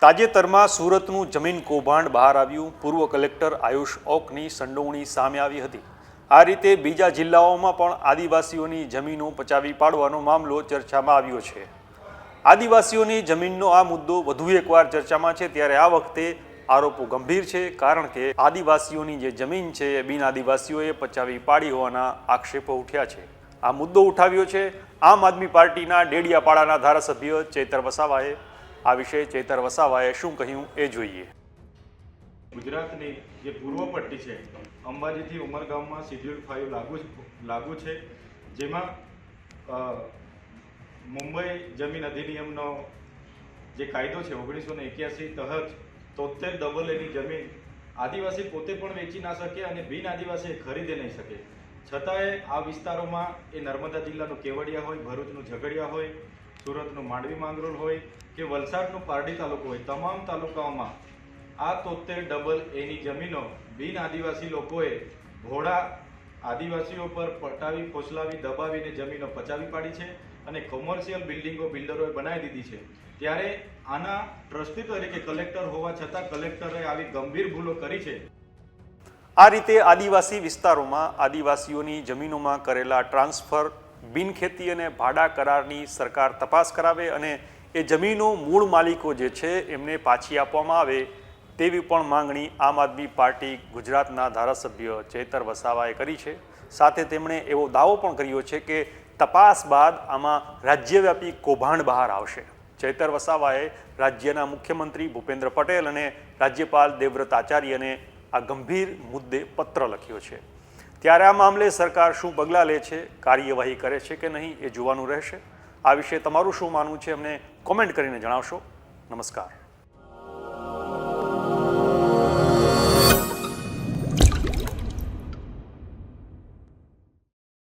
તાજેતરમાં સુરતનું જમીન કૌભાંડ બહાર આવ્યું। પૂર્વ કલેક્ટર આયુષ ઓકની સંડોવણી સામે આવી હતી। આ રીતે બીજા જિલ્લાઓમાં પણ આદિવાસીઓની જમીનો પચાવી પાડવાનો મામલો ચર્ચામાં આવ્યો છે। આદિવાસીઓની જમીનનો આ મુદ્દો વધુ એકવાર ચર્ચામાં છે, ત્યારે આ વખતે આરોપો ગંભીર છે, કારણ કે આદિવાસીઓની જે જમીન છે એ બિન આદિવાસીઓએ પચાવી પાડી હોવાના આક્ષેપો ઉઠ્યા છે। આ મુદ્દો ઉઠાવ્યો છે આમ આદમી પાર્ટીના ડેડિયાપાડાના ધારાસભ્ય ચેતર વસાવાએ। આ વિશે ચેતર વસાવાએ શું કહ્યું એ જોઈએ। ગુજરાતની જે પૂર્વ પટ્ટી છે, અંબાજીથી ઉમરગામમાં શેડ્યુલ 5 લાગુ છે, જેમાં મુંબઈ જમીન અધિનિયમનો જે કાયદો છે 1981 તહત 73 એની જમીન આદિવાસી પોતે પણ વેચી ના શકે અને બિન આદિવાસી ખરીદી નહીં શકે। છતાંય આ વિસ્તારોમાં એ નર્મદા જિલ્લાનું કેવડિયા હોય, ભરૂચનું ઝઘડિયા હોય, સુરતનું માંડવી માંગરોળ હોય કે વલસાડનું પારડી તાલુકો હોય, તમામ તાલુકાઓમાં આ 73 એની જમીનો બિન આદિવાસી લોકોએ ભોળા આદિવાસીઓ પર પટાવી, ફોસલાવી, દબાવીને જમીનો પચાવી પાડી છે અને કોમર્શિયલ બિલ્ડિંગો બિલ્ડરોએ બનાવી દીધી છે। ત્યારે આના ટ્રસ્ટી તરીકે કલેક્ટર હોવા છતાં કલેક્ટરે આવી ગંભીર ભૂલો કરી છે। આ રીતે આદિવાસી વિસ્તારોમાં આદિવાસીઓની જમીનોમાં કરેલા ટ્રાન્સફર, બિનખેતી અને ભાડા કરારની સરકાર તપાસ કરાવે અને એ જમીનો મૂળ માલિકો જે છે એમને પાછી આપવામાં આવે તેવી પણ માંગણી આમ આદમી પાર્ટી ગુજરાતના ધારાસભ્ય ચેતર વસાવાએ કરી છે। સાથે તેમણે એવો દાવો પણ કર્યો છે કે તપાસ બાદ આમાં રાજ્યવ્યાપી કૌભાંડ બહાર આવશે। ચેતર વસાવાએ રાજ્યના મુખ્યમંત્રી ભૂપેન્દ્ર પટેલ અને રાજ્યપાલ દેવવ્રત આચાર્યને આ ગંભીર મુદ્દે પત્ર લખ્યો છે। ત્યારે આ મામલે સરકાર શું પગલાં લે છે, કાર્યવાહી કરે છે કે નહીં એ જોવાનું રહેશે। આ વિશે તમારું શું માનવું છે અમને કોમેન્ટ કરીને જણાવશો। નમસ્કાર।